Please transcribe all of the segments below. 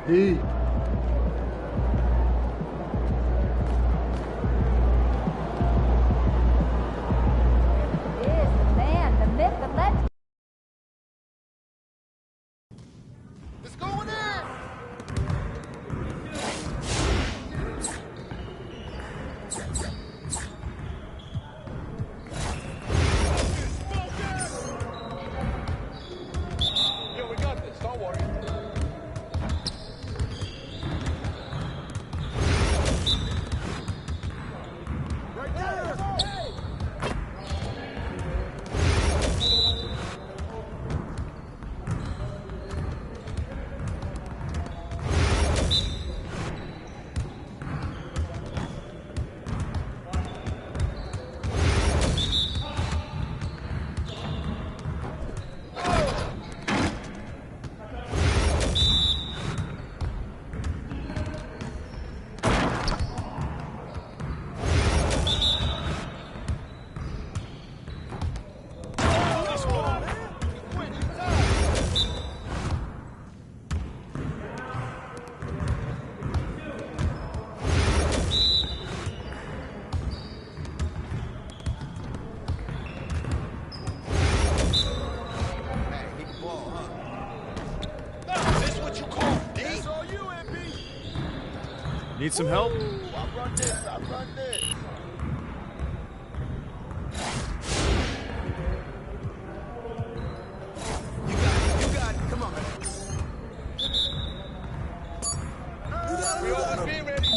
Pete. Need some help? I run this. You got it. Come on, man. We always be ready.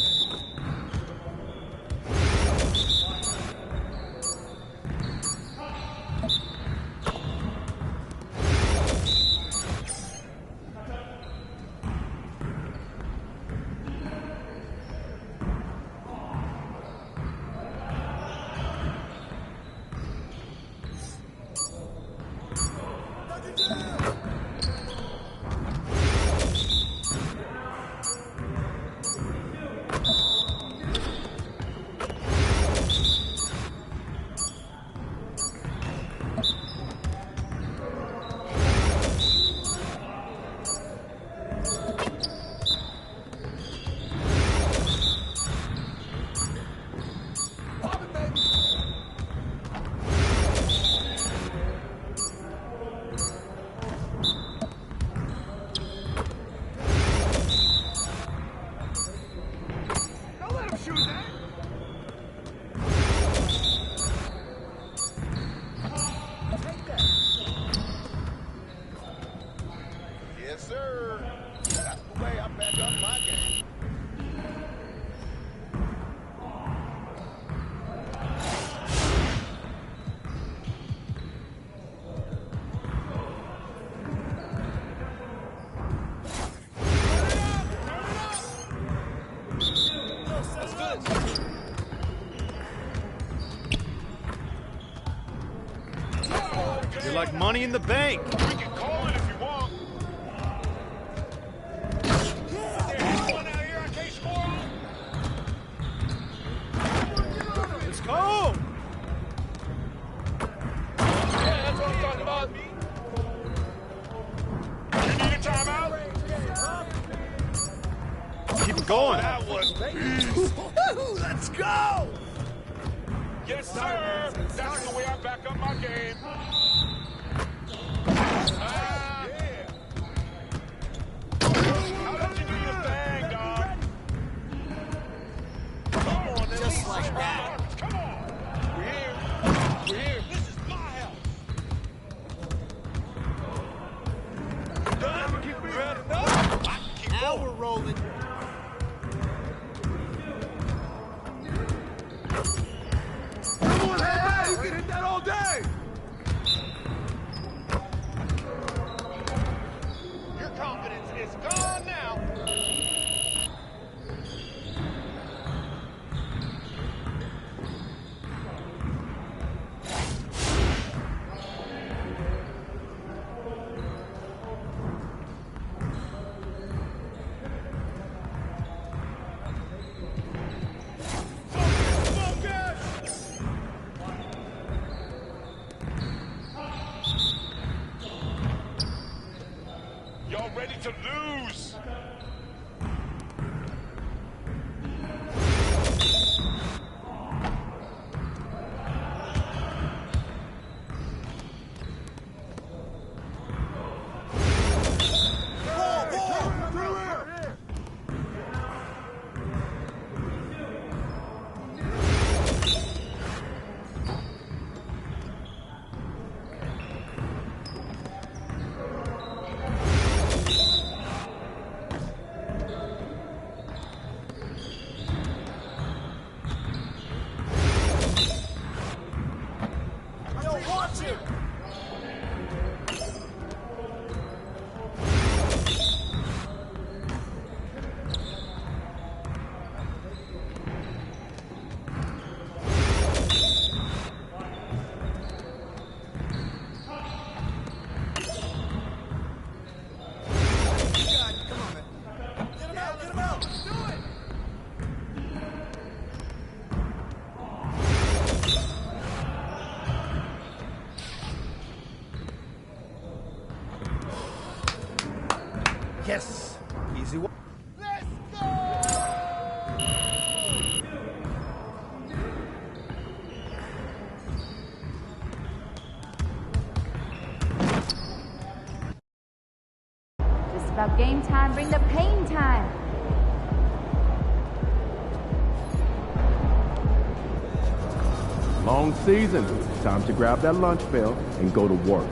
You're like money in the bank. We can call it if you want. There, anyone out here I can't score on? Let's go! Yeah, that's what I'm talking about. You need a timeout? Keep it going. That was beast. Let's go! Yes, sir. That's the way I back up my game. Yeah. How about you do your thing, dog? Come on, just like that. Come on. We're here. We're here. This is my house. Done. Keep me ready. Now we're rolling. Come on, hey! You can hit that all day! Your confidence is gone now. Y'all ready to lose? Yes. Easy one. Let's go! Just about game time, bring the pain time. Long season. Time to grab that lunch bell and go to work.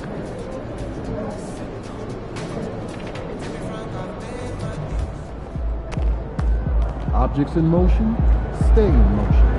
Objects in motion, stay in motion.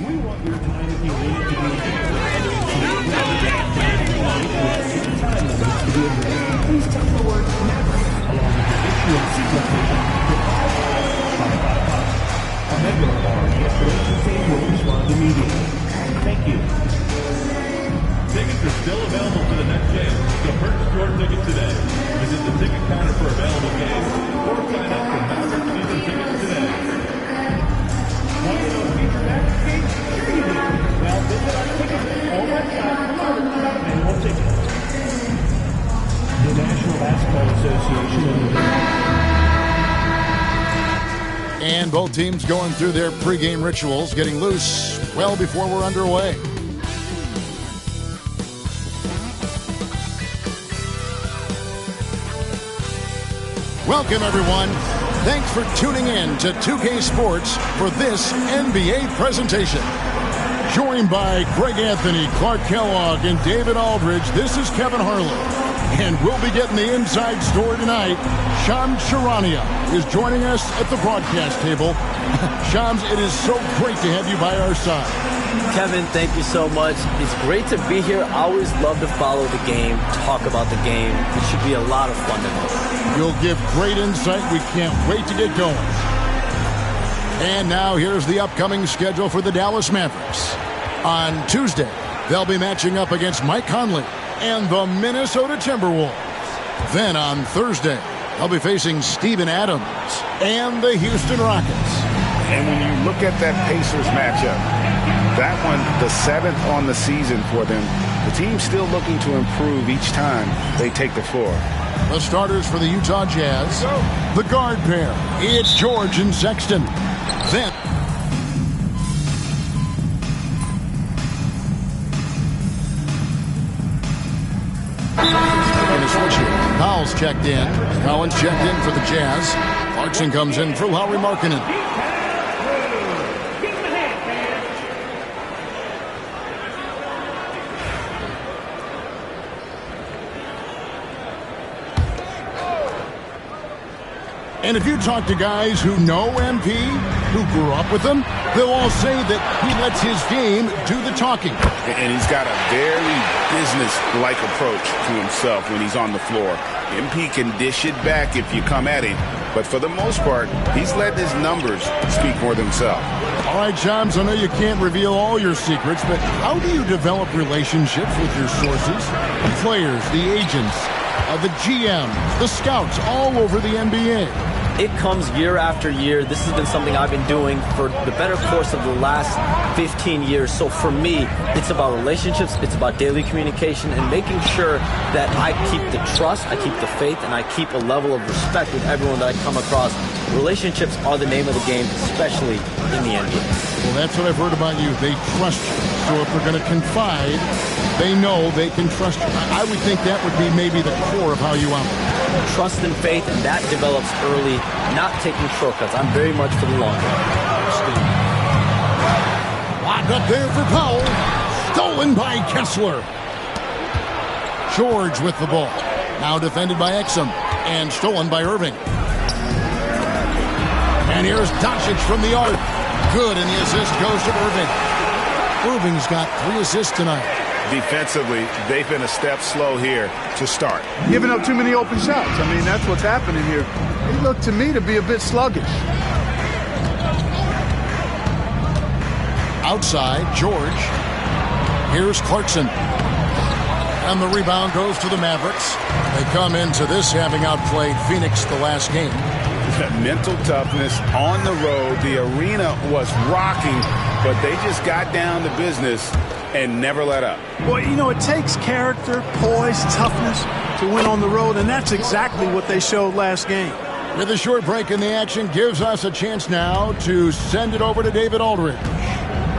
We want your time if you need it to be please text the word Maverick along with your issue and seat location to 555. A member of our escalation team will respond immediately. Thank you. Tickets are still available for the next game, so purchase your ticket today. Visit the ticket counter for available games or sign up for Maverick season tickets today. Want to know future Maverick games? Sure you do. Well, visit our ticket or website for available tickets. The National Basketball Association And both teams going through their pregame rituals, getting loose well before we're underway. Welcome, everyone. Thanks for tuning in to 2K Sports for this NBA presentation. Joined by Greg Anthony, Clark Kellogg, and David Aldridge, this is Kevin Harlan. And we'll be getting the inside story tonight. Shams Charania is joining us at the broadcast table. Shams, it is so great to have you by our side. Kevin, thank you so much. It's great to be here. I always love to follow the game, talk about the game. It should be a lot of fun tonight. You'll give great insight. We can't wait to get going. And now here's the upcoming schedule for the Dallas Mavericks. On Tuesday, they'll be matching up against Mike Conley and the Minnesota Timberwolves. Then on Thursday, they'll be facing Steven Adams and the Houston Rockets. And when you look at that Pacers matchup, that one, the 7th on the season for them, the team's still looking to improve each time they take the floor. The starters for the Utah Jazz, the guard pair, it's George and Sexton. Then going to switch it. Powell's checked in. Collins checked in for the Jazz. Clarkson comes in for Lauri Markkanen. And if you talk to guys who know MP, who grew up with him, they'll all say that he lets his game do the talking. And he's got a very business-like approach to himself when he's on the floor. MP can dish it back if you come at him, but for the most part, he's letting his numbers speak for themselves. All right, Shams, I know you can't reveal all your secrets, but how do you develop relationships with your sources, the players, the agents, the GM, the scouts all over the NBA? It comes year after year. This has been something I've been doing for the better course of the last 15 years. So for me, it's about relationships, it's about daily communication, and making sure that I keep the trust, I keep the faith, and I keep a level of respect with everyone that I come across. Relationships are the name of the game, especially in the NBA. Well, that's what I've heard about you. They trust you. So if they're going to confide, they know they can trust you. I would think that would be maybe the core of how you operate. Trust and faith, and that develops early, not taking shortcuts. I'm very much for the long run. Locked up there for Powell. Stolen by Kessler. George with the ball. Now defended by Exum. And stolen by Irving. And here's Doncic from the arc. Good, and the assist goes to Irving. Irving's got 3 assists tonight. Defensively, they've been a step slow here to start. Giving up too many open shots. I mean, that's what's happening here. He looked to me to be a bit sluggish. Outside, George. Here's Clarkson. And the rebound goes to the Mavericks. They come into this having outplayed Phoenix the last game. Mental toughness on the road. The arena was rocking, but they just got down to business and never let up. Well, you know, it takes character, poise, toughness to win on the road, and that's exactly what they showed last game. With a short break in the action, gives us a chance now to send it over to David Aldridge.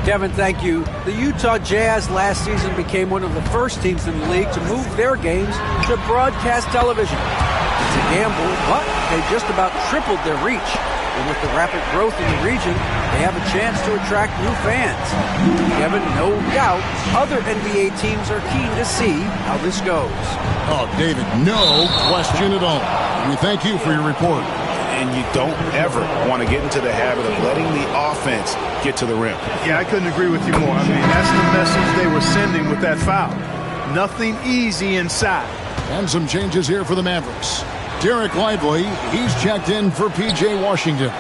Kevin, thank you. The Utah Jazz last season became one of the first teams in the league to move their games to broadcast television. It's a gamble, but they just about tripled their reach. And with the rapid growth in the region, they have a chance to attract new fans. Kevin, no doubt, other NBA teams are keen to see how this goes. Oh, David, no question at all. We thank you for your report. And you don't ever want to get into the habit of letting the offense get to the rim. Yeah, I couldn't agree with you more. I mean, that's the message they were sending with that foul. Nothing easy inside. And some changes here for the Mavericks. Derek Lively, he's checked in for P.J. Washington.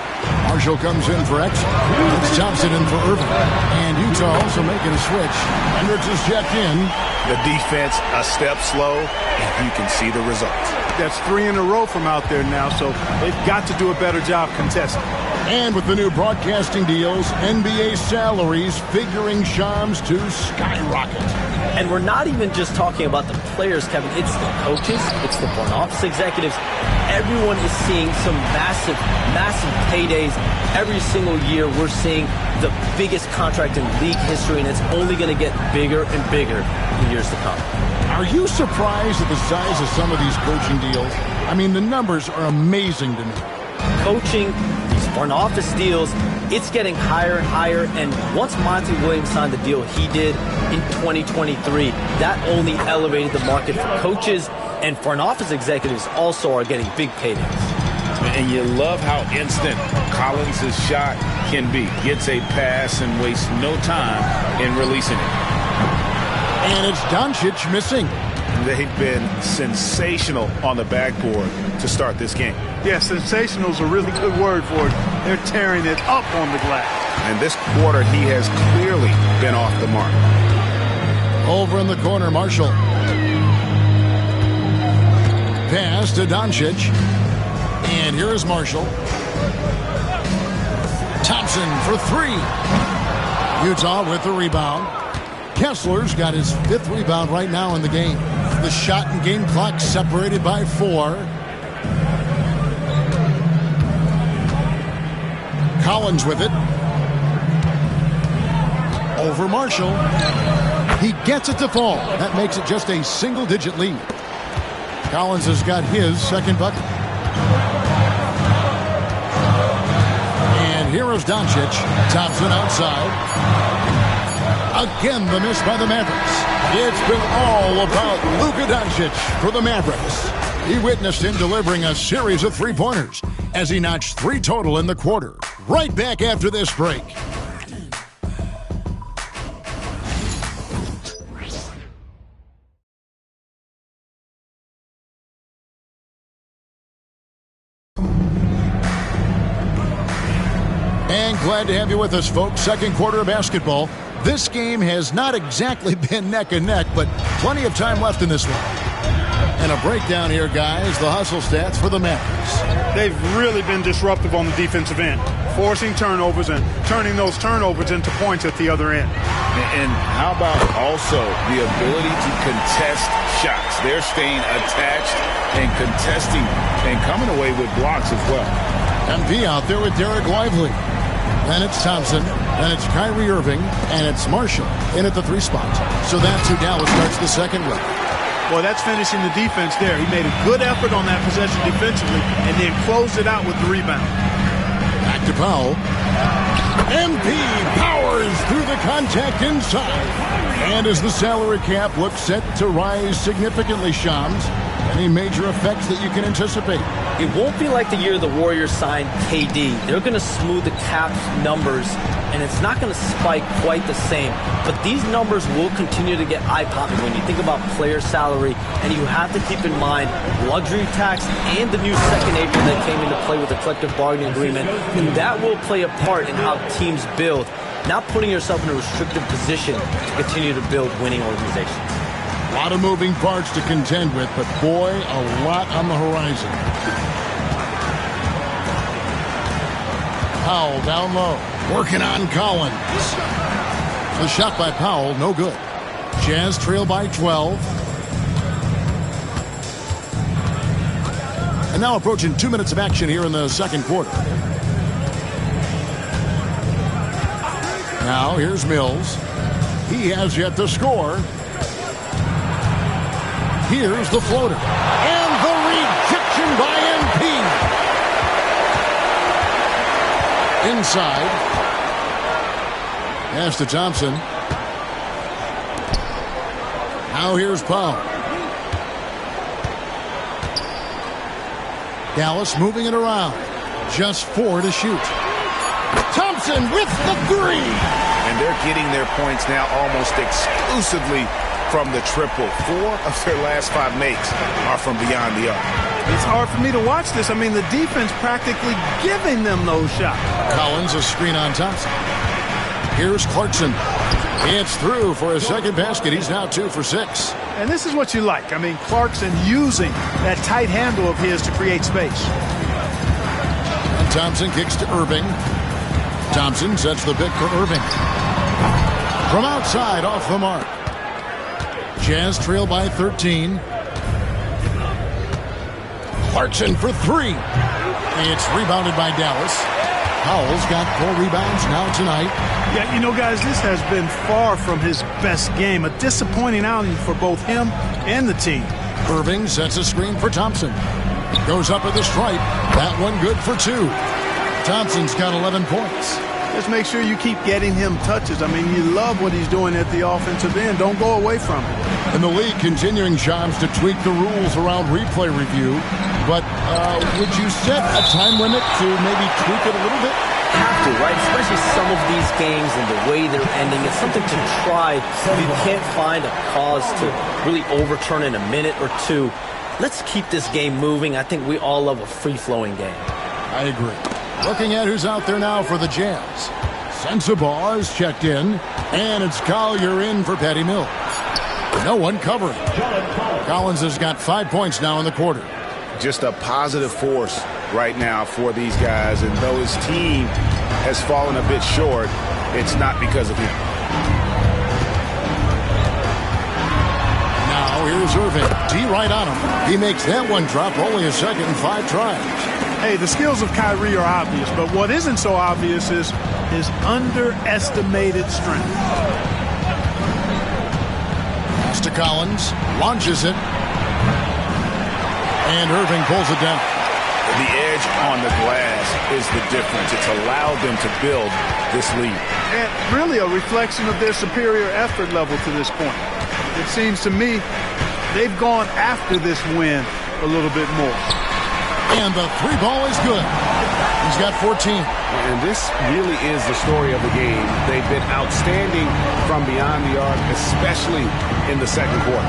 Marshall comes in for X. It's Thompson in for Irving. And Utah also making a switch. Hendricks is checked in. The defense a step slow, and you can see the results. That's 3 in a row from out there now, so they've got to do a better job contesting. And with the new broadcasting deals, NBA salaries figuring Shams to skyrocket. And we're not even just talking about the players, Kevin. It's the coaches. It's the front office executives. Everyone is seeing some massive, massive paydays. Every single year we're seeing the biggest contract in league history, and it's only going to get bigger and bigger in years to come. Are you surprised at the size of some of these coaching deals? I mean, the numbers are amazing to me. Coaching, these front office deals, it's getting higher and higher. And once Monty Williams signed the deal he did in 2023, that only elevated the market for coaches, and front office executives also are getting big paydays. And you love how instant Collins' shot can be. Gets a pass and wastes no time in releasing it. And it's Doncic missing. They've been sensational on the backboard to start this game. Yeah, sensational is a really good word for it. They're tearing it up on the glass. And this quarter, he has clearly been off the mark. Over in the corner, Marshall. Pass to Doncic. And here is Marshall. Thompson for 3. Utah with the rebound. Kessler's got his 5th rebound right now in the game. The shot and game clock separated by 4. Collins with it. Over Marshall. He gets it to fall. That makes it just a single-digit lead. Collins has got his 2nd bucket. And here is Doncic. Thompson outside. Again, the miss by the Mavericks. It's been all about Luka Doncic for the Mavericks. He witnessed him delivering a series of 3-pointers as he notched 3 total in the quarter. Right back after this break. And glad to have you with us, folks. 2nd quarter of basketball. This game has not exactly been neck and neck, but plenty of time left in this one. And a breakdown here, guys. The hustle stats for the Mavericks. They've really been disruptive on the defensive end, forcing turnovers and turning those turnovers into points at the other end. And how about also the ability to contest shots? They're staying attached and contesting and coming away with blocks as well. MP out there with Derek Lively. Then it's Thompson, then it's Kyrie Irving, and it's Marshall in at the 3 spot. So that's who Dallas starts the 2nd with. Boy, that's finishing the defense there. He made a good effort on that possession defensively and then closed it out with the rebound. Back to Powell. MP powers through the contact inside. And as the salary cap looks set to rise significantly, Shams, Any major effects that you can anticipate? It won't be like the year the Warriors signed KD. They're going to smooth the cap numbers, and it's not going to spike quite the same. But these numbers will continue to get eye-popping when you think about player salary, and you have to keep in mind luxury tax and the new second apron that came into play with the collective bargaining agreement, and that will play a part in how teams build, not putting yourself in a restrictive position to continue to build winning organizations. A lot of moving parts to contend with, but boy, a lot on the horizon. Powell down low, working on Collins. The shot by Powell, no good. Jazz trail by 12. And now approaching 2 minutes of action here in the second quarter. Now here's Mills. He has yet to score. Here's the floater. And the rejection by MP. Inside. Pass to Thompson. Now here's Powell. Dallas moving it around. Just 4 to shoot. Thompson with the 3. And they're getting their points now almost exclusively from the triple. 4 of their last 5 makes are from beyond the arc. It's hard for me to watch this. I mean, the defense practically giving them those shots. Collins, a screen on Thompson. Here's Clarkson. It's through for his second basket. He's now 2 for 6. And this is what you like. I mean, Clarkson using that tight handle of his to create space. And Thompson kicks to Irving. Thompson sets the pick for Irving. From outside, off the mark. Jazz trail by 13. Clarkson for 3. It's rebounded by Dallas. Powell's got 4 rebounds now tonight. Yeah, you know, guys, this has been far from his best game. A disappointing outing for both him and the team. Irving sets a screen for Thompson. Goes up at the stripe. That one good for 2. Thompson's got 11 points. Just make sure you keep getting him touches. I mean, you love what he's doing at the offensive end. Don't go away from it. And the league continuing, Shams, to tweak the rules around replay review. But would you set a time limit to maybe tweak it a little bit? Have to, right? Especially some of these games and the way they're ending. It's something to try. If you can't find a cause to really overturn in a minute or 2, let's keep this game moving. I think we all love a free-flowing game. I agree. Looking at who's out there now for the Jazz. Sensabaugh is checked in, and it's Collier in for Patty Mills. No one covering. Collins has got 5 points now in the quarter. Just a positive force right now for these guys, and though his team has fallen a bit short, it's not because of him. Now here's Irving. D right on him. He makes that one drop, only a second and 5 tries. Hey, the skills of Kyrie are obvious, but what isn't so obvious is his underestimated strength. Pass to Collins, launches it, and Irving pulls it down. The edge on the glass is the difference. It's allowed them to build this lead. And really a reflection of their superior effort level to this point. It seems to me they've gone after this win a little bit more. And the 3 ball is good. He's got 14. And this really is the story of the game. They've been outstanding from beyond the arc, especially in the second quarter.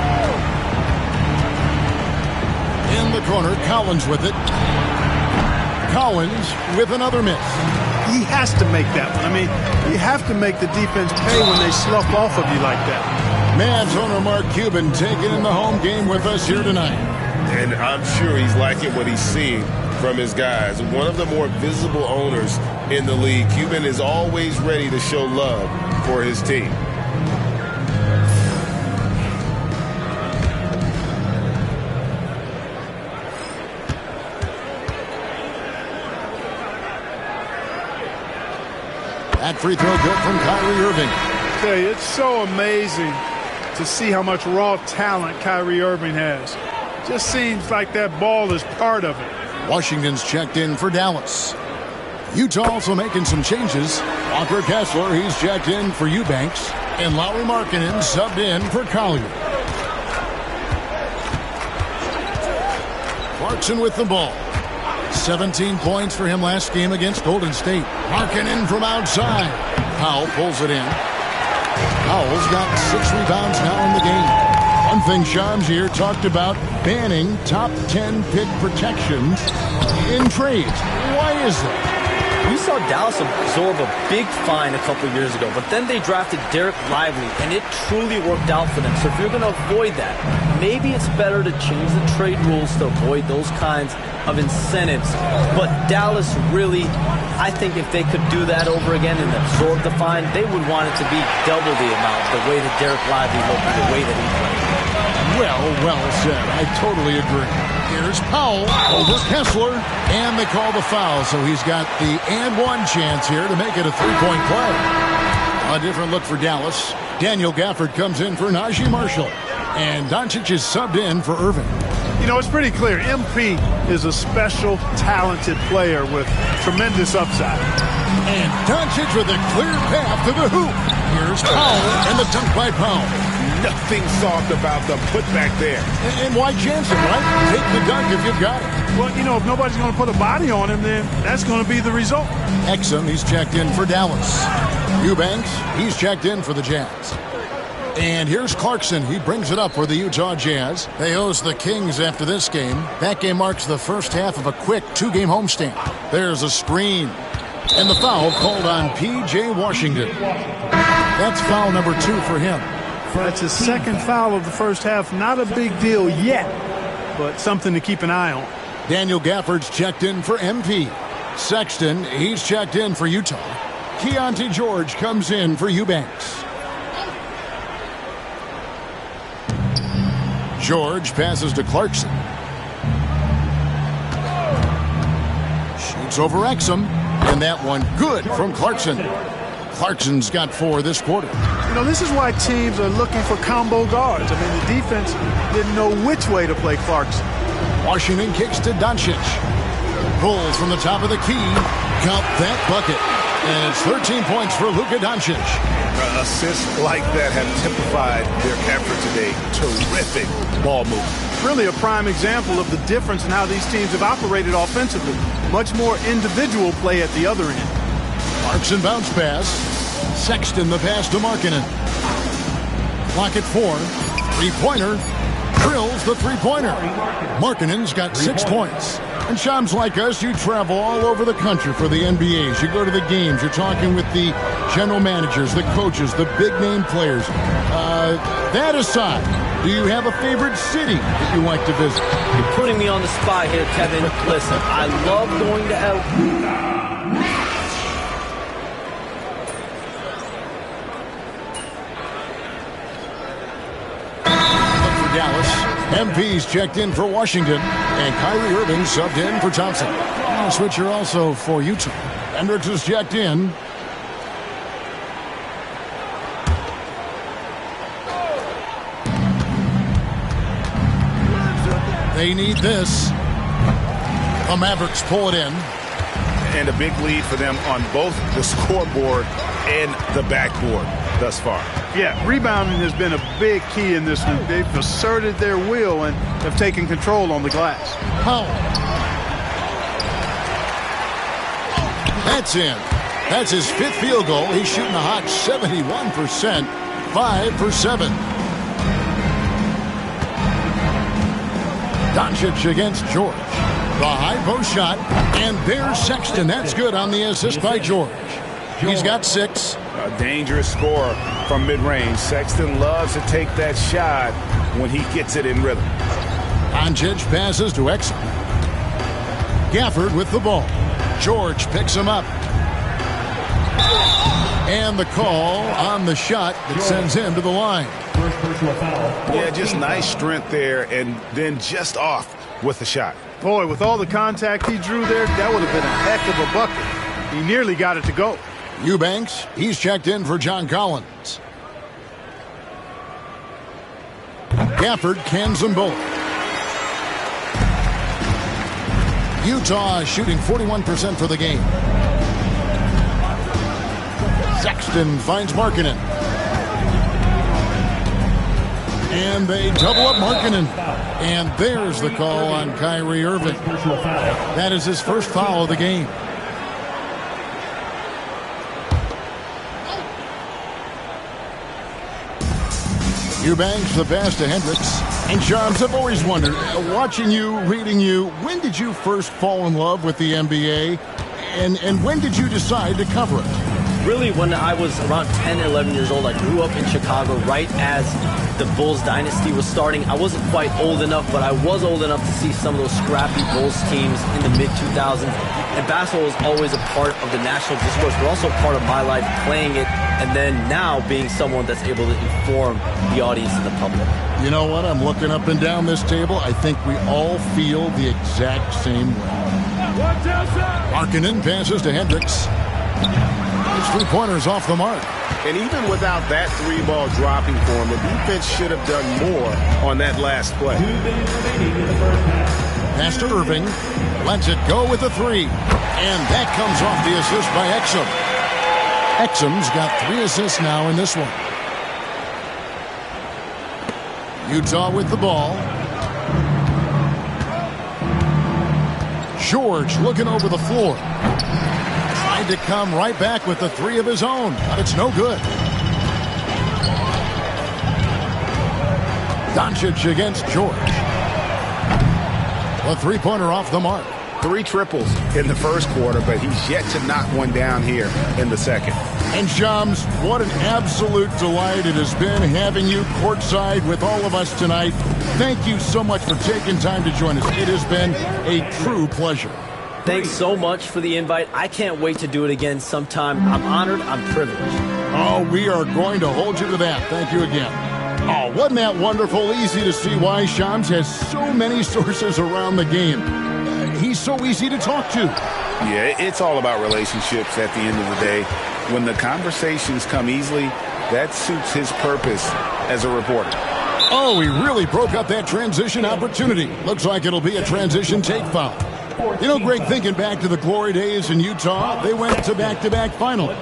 In the corner, Collins with it. Collins with another miss. He has to make that one. I mean, you have to make the defense pay when they slough off of you like that. Mavs owner Mark Cuban taking in the home game with us here tonight. And I'm sure he's liking what he's seeing from his guys. One of the more visible owners in the league. Cuban is always ready to show love for his team. That free throw good from Kyrie Irving. I tell you, it's so amazing to see how much raw talent Kyrie Irving has. Just seems like that ball is part of it. Washington's checked in for Dallas. Utah also making some changes. Walker Kessler, he's checked in for Eubanks. And Lauri Markkanen subbed in for Collier. Clarkson with the ball. 17 points for him last game against Golden State. Markkanen from outside. Powell pulls it in. Powell's got 6 rebounds now in the game. One thing Shams here talked about, banning top 10 pick protections in trades. Why is that? We saw Dallas absorb a big fine a couple years ago, but then they drafted Derek Lively, and it truly worked out for them. So if you're going to avoid that, maybe it's better to change the trade rules to avoid those kinds of incentives. But Dallas really, I think if they could do that over again and absorb the fine, they would want it to be double the amount, the way that Derek Lively looked, the way that he played. Well said. I totally agree. Here's Powell over Kessler, and they call the foul, so he's got the and one chance here to make it a three-point play. A different look for Dallas. Daniel Gafford comes in for Najee Marshall, and Doncic is subbed in for Irving. You know, it's pretty clear. MP is a special, talented player with tremendous upside. And Doncic with a clear path to the hoop. Here's Powell, and the dunk by Powell. Nothing soft about the putback there. And why chance it, right? Take the dunk if you've got it. Well, you know, if nobody's going to put a body on him, then that's going to be the result. Exum, he's checked in for Dallas. Eubanks, he's checked in for the Jazz. And here's Clarkson. He brings it up for the Utah Jazz. They host the Kings after this game. That game marks the first half of a quick 2-game homestand. There's a screen. And the foul called on P.J. Washington. That's foul number 2 for him. That's his second foul of the first half. Not a big deal yet, but something to keep an eye on. Daniel Gafford's checked in for MP. Sexton, he's checked in for Utah. Keontae George comes in for Eubanks. George passes to Clarkson. Shoots over Exum, and that one good from Clarkson. Clarkson's got 4 this quarter. You know, this is why teams are looking for combo guards. I mean, the defense didn't know which way to play Clarkson. Washington kicks to Doncic. Pulls from the top of the key. Count that bucket. And it's 13 points for Luka Doncic. Assists like that have typified their effort today. Terrific ball movement. Really a prime example of the difference in how these teams have operated offensively. Much more individual play at the other end. Clarkson bounce pass. Sexton the pass to Markkanen. Clock at 4. Three-pointer. Drills the three-pointer. Markkanen's got 6 points. And Shams, like us, you travel all over the country for the NBAs. You go to the games. You're talking with the general managers, the coaches, the big-name players. That aside, do you have a favorite city that you like to visit? You're putting me on the spot here, Kevin. Listen, I love going to L.A. Dallas. MP's checked in for Washington, and Kyrie Irving subbed in for Thompson. And a switcher also for Utah. Hendricks is checked in. They need this. The Mavericks pull it in. And a big lead for them on both the scoreboard and the backboard thus far. Yeah, rebounding has been a big key in this one. They've asserted their will and have taken control on the glass. Powell. That's in. That's his 5th field goal. He's shooting a hot 71%. 5 for 7. Doncic against George. The high post shot. And there's Sexton. That's good on the assist by George. He's got 6. A dangerous scorer from mid-range. Sexton loves to take that shot when he gets it in rhythm. Doncic passes to Exum. Gafford with the ball. George picks him up. And the call on the shot that sends him to the line. Yeah, just nice strength there, and then just off with the shot. Boy, with all the contact he drew there, that would have been a heck of a bucket. He nearly got it to go. Eubanks, he's checked in for John Collins. Gafford cans them both. Utah shooting 41% for the game. Sexton finds Markkanen. And they double up Markkanen. And there's the call on Kyrie Irving. That is his first foul of the game. Eubanks the pass to Hendricks. And Shams, I've always wondered, watching you, reading you, when did you first fall in love with the NBA? And when did you decide to cover it? Really, when I was around 10, 11 years old, I grew up in Chicago right as the Bulls dynasty was starting. I wasn't quite old enough, but I was old enough to see some of those scrappy Bulls teams in the mid-2000s. And basketball was always a part of the national discourse, but also part of my life playing it, and then now being someone that's able to inform the audience and the public. You know what? I'm looking up and down this table. I think we all feel the exact same way. Markkanen passes to Hendricks. His three-pointers off the mark. And even without that three ball dropping for him, the defense should have done more on that last play. Pass to Irving. Lets it go with the three. And that comes off the assist by Exum. Exum's got 3 assists now in this one. Utah with the ball. George looking over the floor. Tried to come right back with the 3 of his own, but it's no good. Doncic against George. A three-pointer off the mark. 3 triples in the first quarter, but he's yet to knock one down here in the second. And Shams, what an absolute delight it has been having you courtside with all of us tonight. Thank you so much for taking time to join us. It has been a true pleasure. Thanks so much for the invite. I can't wait to do it again sometime. I'm honored. I'm privileged. Oh, we are going to hold you to that. Thank you again. Oh, wasn't that wonderful? Easy to see why Shams has so many sources around the game. He's so easy to talk to. Yeah, it's all about relationships at the end of the day. When the conversations come easily, that suits his purpose as a reporter. Oh, he really broke up that transition opportunity. Looks like it'll be a transition take foul. You know, Greg, thinking back to the glory days in Utah, they went to back-to-back finals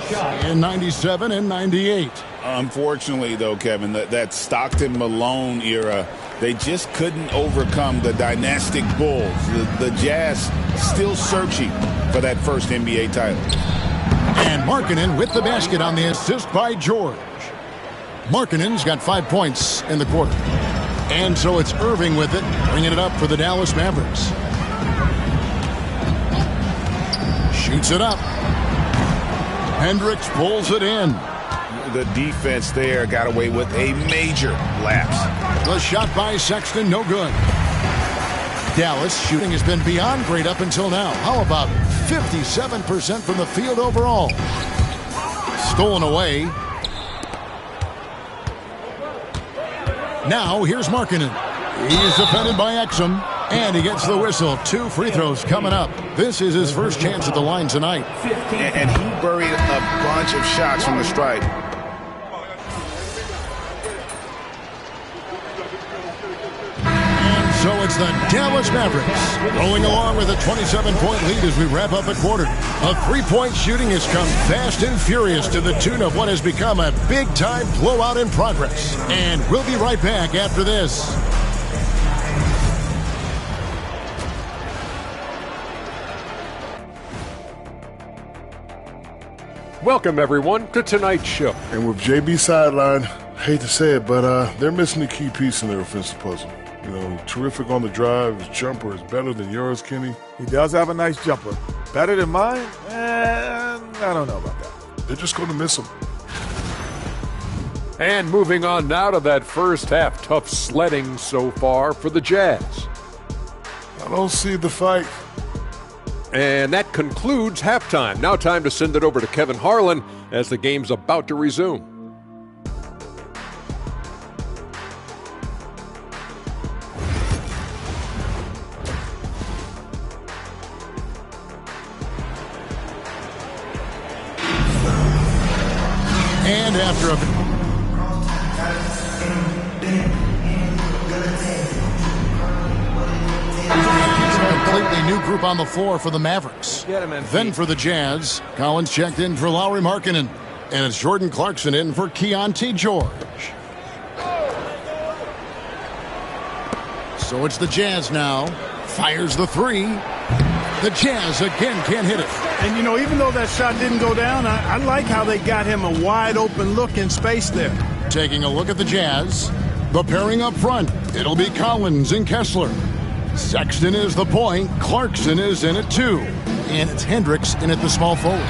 in 97 and 98. Unfortunately, though, Kevin, that Stockton-Malone era, they just couldn't overcome the dynastic Bulls. The Jazz still searching for that first NBA title. And Markkanen with the basket on the assist by George. Markkanen's got 5 points in the quarter. And so it's Irving with it, bringing it up for the Dallas Mavericks. Shoots it up. Hendricks pulls it in. The defense there got away with a major lapse. The shot by Sexton, no good. Dallas shooting has been beyond great up until now. How about 57% from the field overall? Stolen away. Now here's Markkanen. He's defended by Exum, and he gets the whistle. 2 free throws coming up. This is his first chance at the line tonight. And he buried a bunch of shots from the stripe. So it's the Dallas Mavericks rolling along with a 27-point lead as we wrap up a quarter. A three-point shooting has come fast and furious to the tune of what has become a big-time blowout in progress. And we'll be right back after this. Welcome, everyone, to tonight's show. And with JB sideline, hate to say it, but they're missing a key piece in their offensive puzzle. You know, terrific on the drive. His jumper is better than yours, Kenny. He does have a nice jumper. Better than mine? I don't know about that. They're just going to miss him. And moving on now to that first half. Tough sledding so far for the Jazz. I don't see the fight. And that concludes halftime. Now time to send it over to Kevin Harlan as the game's about to resume. And after a completely new group on the floor for the Mavericks. Then for the Jazz, Collins checked in for Lauri Markkanen. And it's Jordan Clarkson in for Keontae George. So it's the Jazz now. Fires the three. The Jazz again can't hit it. And, you know, even though that shot didn't go down, I like how they got him a wide open look in space there. Taking a look at the Jazz. The pairing up front. It'll be Collins and Kessler. Sexton is the point. Clarkson is in at 2. And it's Hendricks in at the small forward.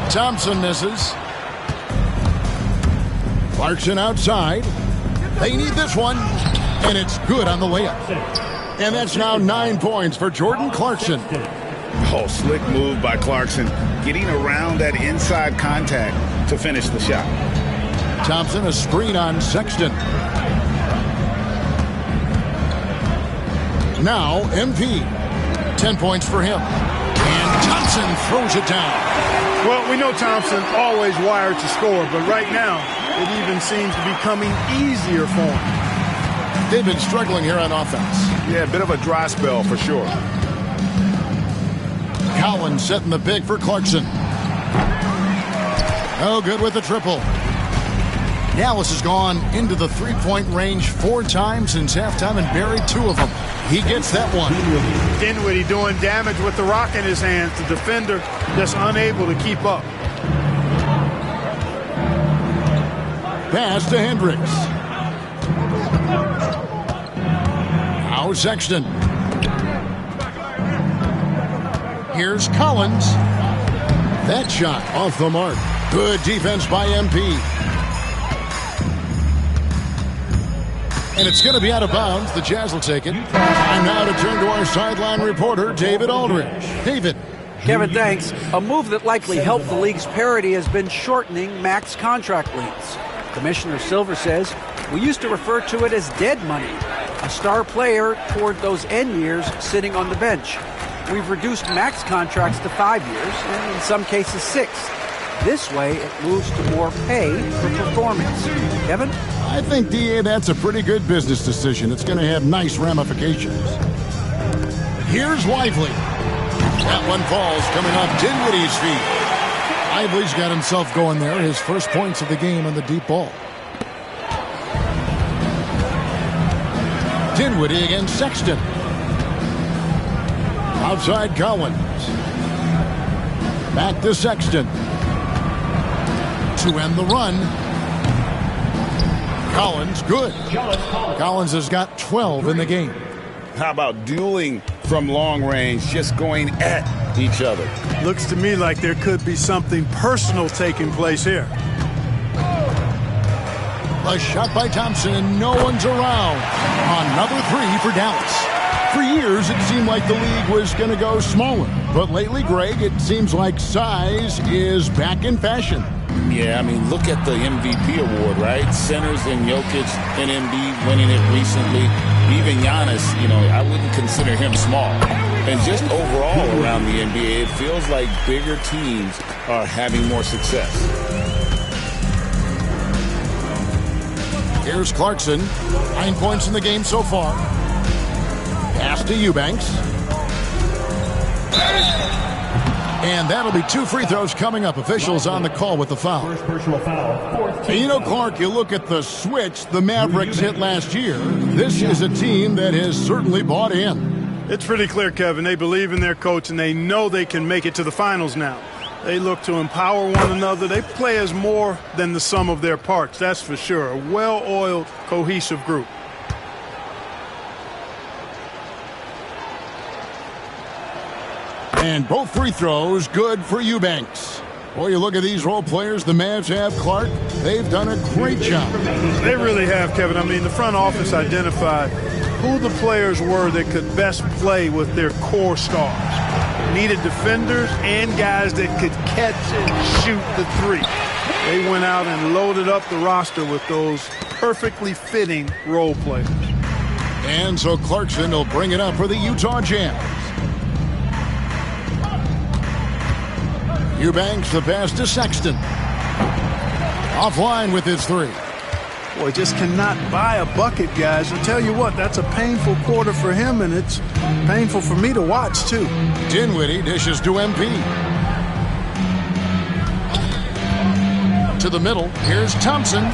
Thompson misses. Clarkson outside. They need this one. And it's good on the layup. And that's now 9 points for Jordan Clarkson. Oh, slick move by Clarkson, getting around that inside contact to finish the shot. Thompson, a screen on Sexton. Now, MP. 10 points for him. And Thompson throws it down. Well, we know Thompson always wired to score, but right now, it even seems to be coming easier for him. They've been struggling here on offense. Yeah, a bit of a dry spell for sure. Collins setting the pick for Clarkson. Oh, good with the triple. Dallas has gone into the three-point range 4 times since halftime and buried 2 of them. He gets that one. Dinwiddie doing damage with the rock in his hands. The defender just unable to keep up. Pass to Hendricks. Now Sexton. Here's Collins. That shot off the mark. Good defense by MP. And it's going to be out of bounds. The Jazz will take it. Time now to turn to our sideline reporter, David Aldridge. David. Kevin, thanks. A move that likely helped the league's parity has been shortening max contract lengths. Commissioner Silver says, we used to refer to it as dead money, a star player toward those end years sitting on the bench. We've reduced max contracts to 5 years, and in some cases 6. This way, it moves to more pay for performance. Kevin? I think, DA, that's a pretty good business decision. It's going to have nice ramifications. Here's Lively. That one falls coming off Dinwiddie's feet. Lively's got himself going there. His first points of the game on the deep ball. Dinwiddie against Sexton. Outside Collins. Back to Sexton. To end the run. Collins, good. Collins has got 12 in the game. How about dueling from long range, just going at each other? Looks to me like there could be something personal taking place here. A shot by Thompson, and no one's around. Another 3 for Dallas. For years, it seemed like the league was going to go smaller. But lately, Greg, it seems like size is back in fashion. Yeah, I mean, look at the MVP award, right? Centers and Jokic and Embiid winning it recently. Even Giannis, you know, I wouldn't consider him small. And just overall around the NBA, it feels like bigger teams are having more success. Here's Clarkson. 9 points in the game so far. Pass to Eubanks. And that'll be 2 free throws coming up. Officials on the call with the foul. First personal foul. And you know, Clark, you look at the switch the Mavericks hit last year. This is a team that has certainly bought in. It's pretty clear, Kevin. They believe in their coach, and they know they can make it to the finals now. They look to empower one another. They play as more than the sum of their parts, that's for sure. A well-oiled, cohesive group. And both free throws good for Eubanks. Boy, you look at these role players the Mavs have, Clark. They've done a great job. They really have, Kevin. I mean, the front office identified who the players were that could best play with their core stars. Needed defenders and guys that could catch and shoot the 3. They went out and loaded up the roster with those perfectly fitting role players. And so Clarkson will bring it up for the Utah Jazz. Eubanks, the pass to Sexton. Offline with his 3. Boy, just cannot buy a bucket, guys. I tell you what, that's a painful quarter for him, and it's painful for me to watch, too. Dinwiddie dishes to MP. To the middle, here's Thompson.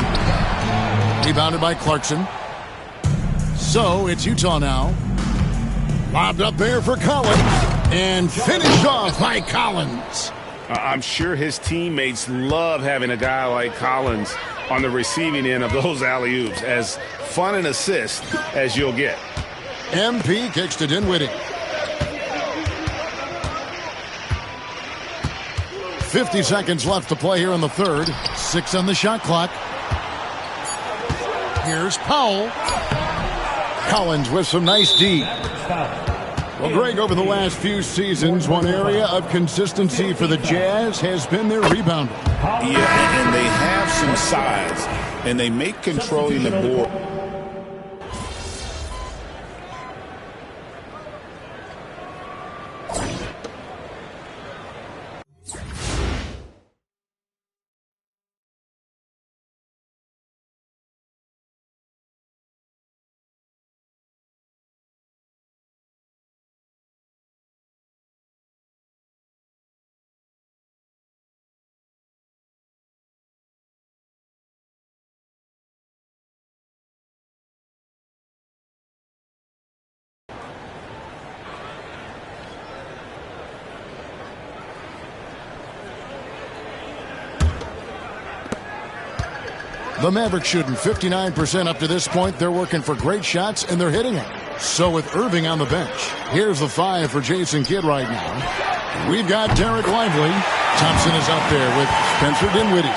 Rebounded by Clarkson. So it's Utah now. Lobbed up there for Collins. And finished off by Collins. I'm sure his teammates love having a guy like Collins on the receiving end of those alley-oops. As fun an assist as you'll get. MP kicks to Dinwiddie. 50 seconds left to play here in the third. 6 on the shot clock. Here's Powell. Collins with some nice D. Well, Greg, over the last few seasons, one area of consistency for the Jazz has been their rebounding. Yeah, and they have some size, and they make controlling the board. The Mavericks shooting 59% up to this point. They're working for great shots, and they're hitting it. So with Irving on the bench, here's the 5 for Jason Kidd right now. We've got Derek Lively. Thompson is up there with Spencer Dinwiddie.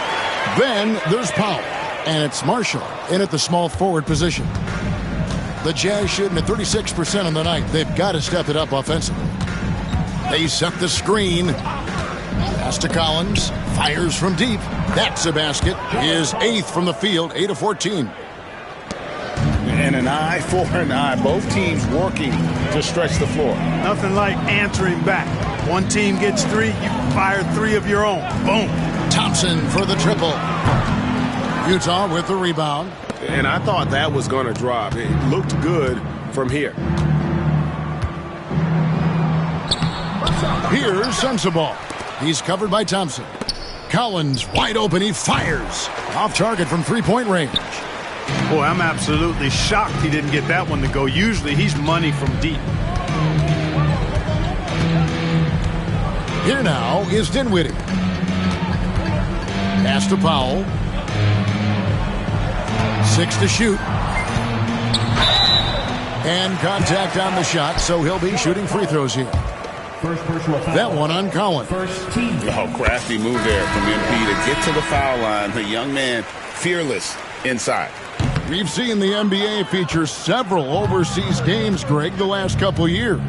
Then there's Powell, and it's Marshall in at the small forward position. The Jazz shooting at 36% on the night. They've got to step it up offensively. They set the screen. Pass to Collins. Fires from deep. That's a basket. His 8th from the field, 8 of 14. And an eye for an eye. Both teams working to stretch the floor. Nothing like answering back. One team gets 3, you fire 3 of your own. Boom. Thompson for the triple. Utah with the rebound. And I thought that was going to drop. It looked good from here. Here's Sensabaugh. He's covered by Thompson. Collins wide open. He fires. Off target from three-point range. Boy, I'm absolutely shocked he didn't get that one to go. Usually he's money from deep. Here now is Dinwiddie. Pass to Powell. 6 to shoot. And contact on the shot, so he'll be shooting free throws here. That one on Collins. Oh, crafty move there from MP to get to the foul line. The young man, fearless inside. We've seen the NBA feature several overseas games, Greg, the last couple years.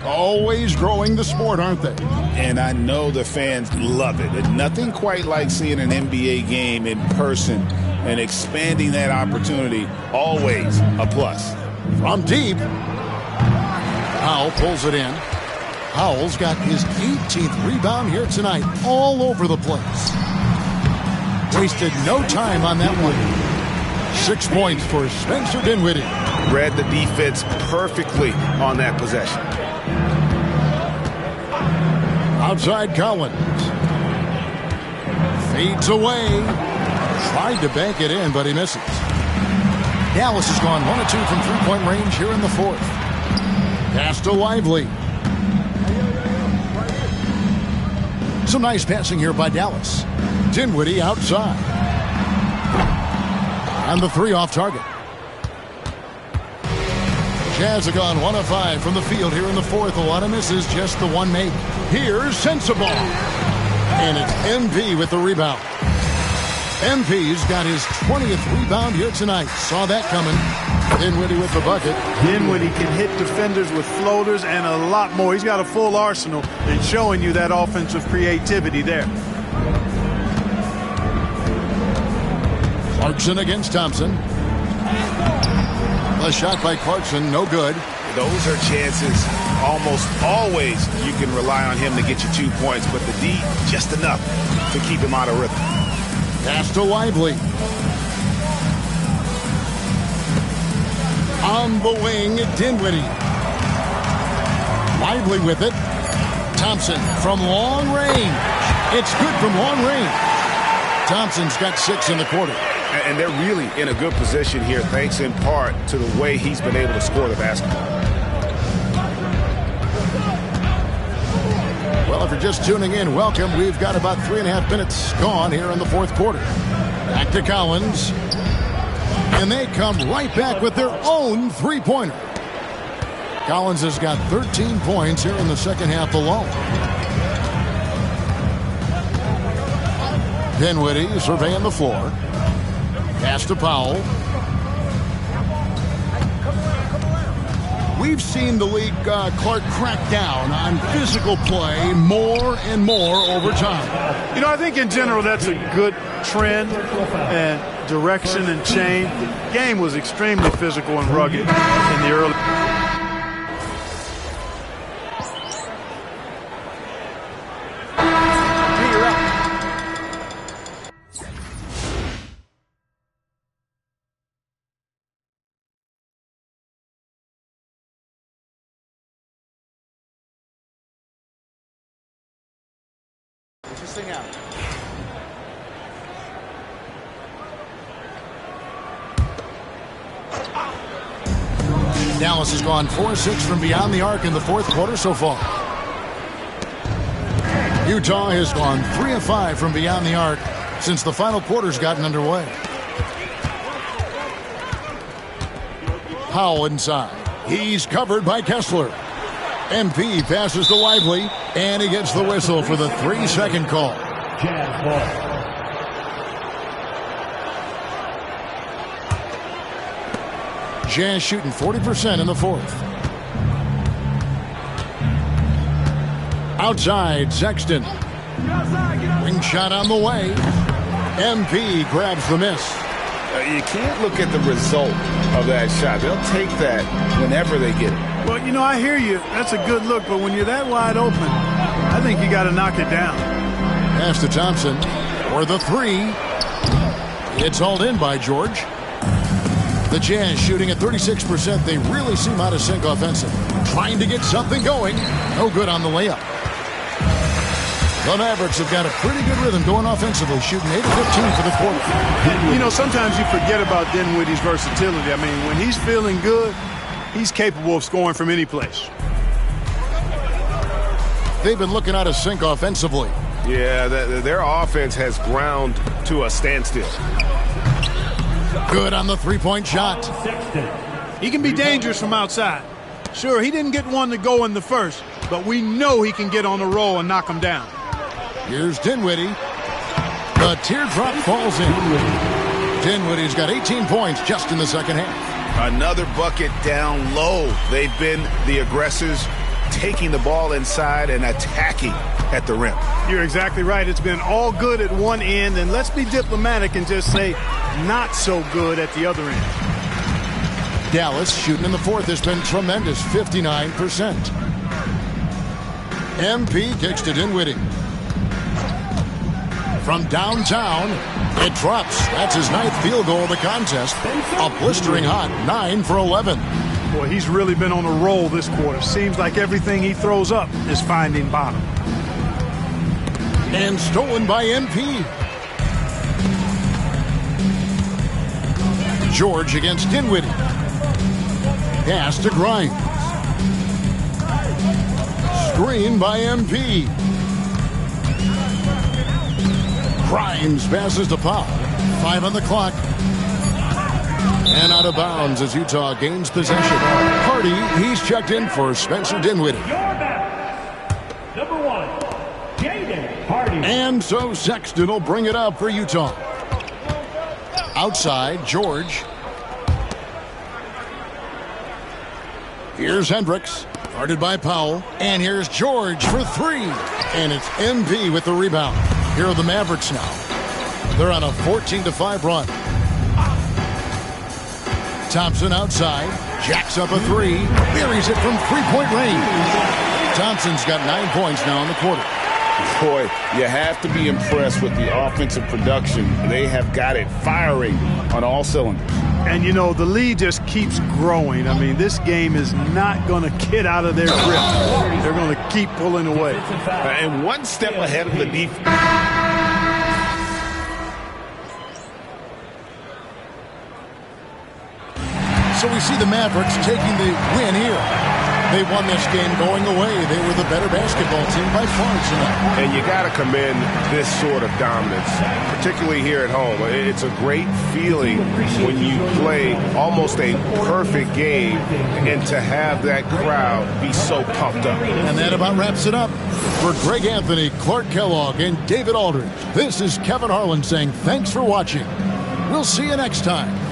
Always growing the sport, aren't they? And I know the fans love it. And nothing quite like seeing an NBA game in person and expanding that opportunity. Always a plus. From deep. Powell pulls it in. Powell's got his 18th rebound here tonight, all over the place. Wasted no time on that one. 6 points for Spencer Dinwiddie. Read the defense perfectly on that possession. Outside Collins. Fades away. Tried to bank it in, but he misses. Dallas has gone 1 of 2 from three-point range here in the fourth. Pass to Lively. Some nice passing here by Dallas. Dinwiddie outside. And the 3 off target. Jazz have gone 1 of 5 from the field here in the fourth. A lot of misses, just the 1 make. Here's Sensabaugh. And it's MP with the rebound. MP's got his 20th rebound here tonight. Saw that coming. Dinwiddie with the bucket. Dinwiddie can hit defenders with floaters and a lot more. He's got a full arsenal and showing you that offensive creativity there. Clarkson against Thompson. A shot by Clarkson, no good. Those are chances. Almost always you can rely on him to get you 2 points, but the D, just enough to keep him out of rhythm. Pass to Lively. On the wing, Dinwiddie. Lively with it. Thompson from long range. It's good from long range. Thompson's got 6 in the quarter. And they're really in a good position here, thanks in part to the way he's been able to score the basketball. Well, if you're just tuning in, welcome. We've got about 3.5 minutes gone here in the fourth quarter. Back to Collins. And they come right back with their own three-pointer. Collins has got 13 points here in the second half alone. Dinwiddie surveying the floor. Pass to Powell. We've seen the league, Clark, crack down on physical play more and more over time. You know, I think in general that's a good trend and direction and change. The game was extremely physical and rugged in the early. Dallas has gone 4-6 from beyond the arc in the fourth quarter so far. Utah has gone 3 of 5 from beyond the arc since the final quarter's gotten underway. Powell inside. He's covered by Kessler. MP passes to Lively, and he gets the whistle for the 3-second call. Jazz ball. Jazz shooting 40% in the fourth. Outside, Sexton. Wing shot on the way. MP grabs the miss. You can't look at the result of that shot. They'll take that whenever they get it. Well, you know, I hear you. That's a good look, but when you're that wide open, I think you got to knock it down. Pass to Thompson for the three. It's hauled in by George. The Jazz shooting at 36%. They really seem out of sync offensively. Trying to get something going. No good on the layup. The Mavericks have got a pretty good rhythm going offensively, shooting 8 of 15 for the quarter. You know, sometimes you forget about Dinwiddie's versatility. I mean, when he's feeling good, he's capable of scoring from any place. They've been looking out of sync offensively. Yeah, their offense has ground to a standstill. Good on the three-point shot. He can be dangerous from outside. Sure, he didn't get one to go in the first, but we know he can get on the roll and knock him down. Here's Dinwiddie. The teardrop falls in. Dinwiddie's got 18 points just in the second half. Another bucket down low. They've been the aggressors, taking the ball inside and attacking at the rim. You're exactly right. It's been all good at one end, and let's be diplomatic and just say not so good at the other end. Dallas shooting in the fourth has been tremendous, 59%. MP kicks to Dinwiddie. From downtown, it drops. That's his 9th field goal of the contest. A blistering hot 9 for 11. Boy, he's really been on a roll this quarter. Seems like everything he throws up is finding bottom. And stolen by MP. George against Dinwiddie. Pass to Grimes. Screen by MP. Grimes passes to Powell. 5 on the clock. And out of bounds as Utah gains possession. Hardy, he's checked in for Spencer Dinwiddie. Number 1, Jaden Hardy. And so Sexton will bring it up for Utah. Outside, George. Here's Hendricks, guarded by Powell. And here's George for 3. And it's MP with the rebound. Here are the Mavericks now. They're on a 14-5 run. Thompson outside, jacks up a 3, buries it from three-point range. Thompson's got 9 points now in the quarter. Boy, you have to be impressed with the offensive production. They have got it firing on all cylinders. And, you know, the lead just keeps growing. I mean, this game is not going to get out of their grip. They're going to keep pulling away. And one step ahead of the defense. So we see the Mavericks taking the win here. They won this game going away. They were the better basketball team by far tonight. And you got to commend this sort of dominance, particularly here at home. It's a great feeling when you play almost a perfect game and to have that crowd be so pumped up. And that about wraps it up. For Greg Anthony, Clark Kellogg, and David Aldridge, this is Kevin Harlan saying thanks for watching. We'll see you next time